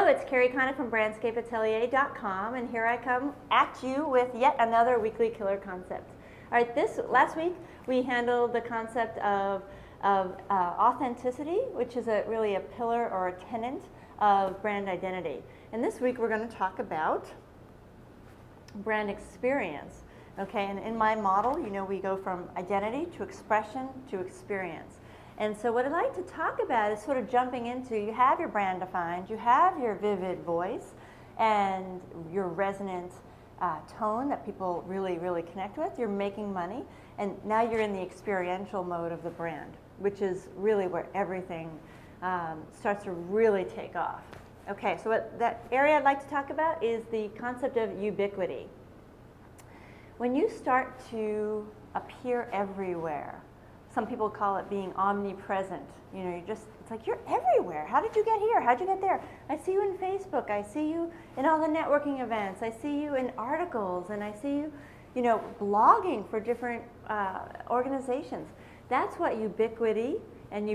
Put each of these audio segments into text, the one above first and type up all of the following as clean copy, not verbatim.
it's Carrie Connick from brandscapeatelier.com, and here I come at you with yet another weekly killer concept. All right, last week we handled the concept of authenticity, which is really a pillar or a tenet of brand identity. And this week we're going to talk about brand experience. Okay, and in my model, you know, we go from identity to expression to experience. And so what I'd like to talk about is sort of jumping into, you have your brand defined, you have your vivid voice and your resonant tone that people really, really connect with. You're making money, and now you're in the experiential mode of the brand, which is really where everything starts to really take off. Okay, so that area I'd like to talk about is the concept of ubiquity. When you start to appear everywhere, some people call it being omnipresent. You know, it's like you're everywhere. How did you get here? How'd you get there? I see you in Facebook. I see you in all the networking events. I see you in articles, and I see you, you know, blogging for different organizations. That's what ubiquity and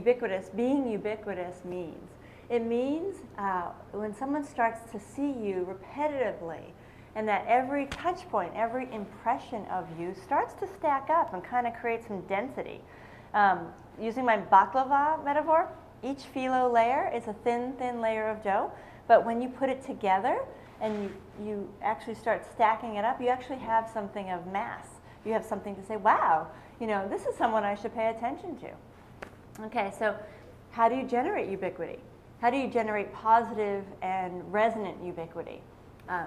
being ubiquitous means. It means when someone starts to see you repetitively, and that every touch point, every impression of you starts to stack up and kind of create some density. Using my baklava metaphor, each phyllo layer is a thin, thin layer of dough, but when you put it together and you actually start stacking it up, you actually have something of mass. You have something to say, wow, you know, this is someone I should pay attention to. Okay, so how do you generate ubiquity? How do you generate positive and resonant ubiquity?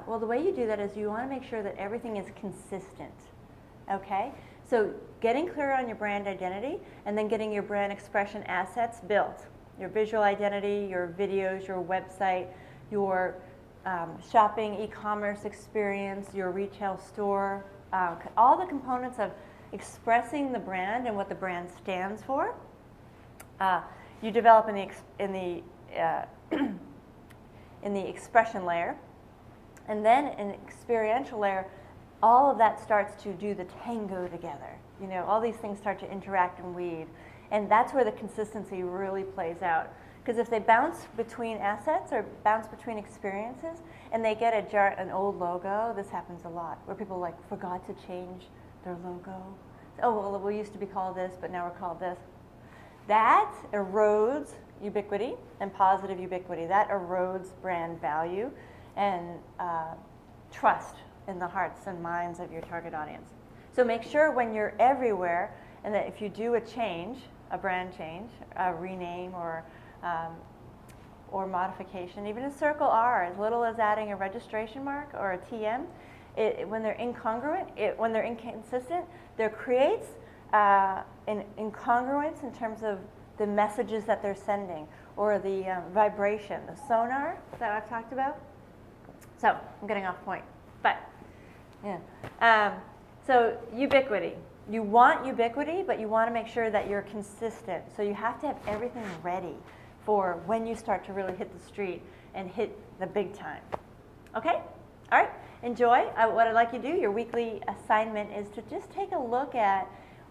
Well, the way you do that is you want to make sure that everything is consistent, okay? So getting clear on your brand identity and then getting your brand expression assets built. Your visual identity, your videos, your website, your shopping, e-commerce experience, your retail store, all the components of expressing the brand and what the brand stands for. You develop in the expression layer. And then in the experiential layer, all of that starts to do the tango together. You know, all these things start to interact and weave. And that's where the consistency really plays out. Because if they bounce between assets or bounce between experiences, and they get an old logo, this happens a lot, where people like forgot to change their logo. Oh, well, we used to be called this, but now we're called this. That erodes ubiquity and positive ubiquity. That erodes brand value and trust in the hearts and minds of your target audience. So make sure when you're everywhere, and that if you do a change, a brand change, a rename or modification, even a circle R, as little as adding a registration mark or a TM, when they're incongruent, when they're inconsistent, there creates an incongruence in terms of the messages that they're sending or the vibration, the sonar that I've talked about. So I'm getting off point, but yeah. So ubiquity. You want ubiquity, but you want to make sure that you're consistent. So you have to have everything ready for when you start to really hit the street and hit the big time. Okay? All right. Enjoy. What I'd like you to do, your weekly assignment, is to just take a look at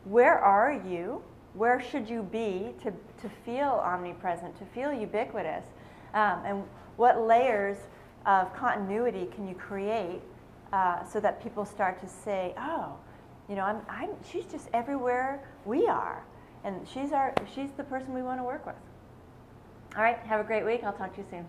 where are you, where should you be to feel omnipresent, to feel ubiquitous, and what layers of continuity can you create so that people start to say, oh, you know, she's just everywhere we are, and she's the person we want to work with. All right, have a great week. I'll talk to you soon.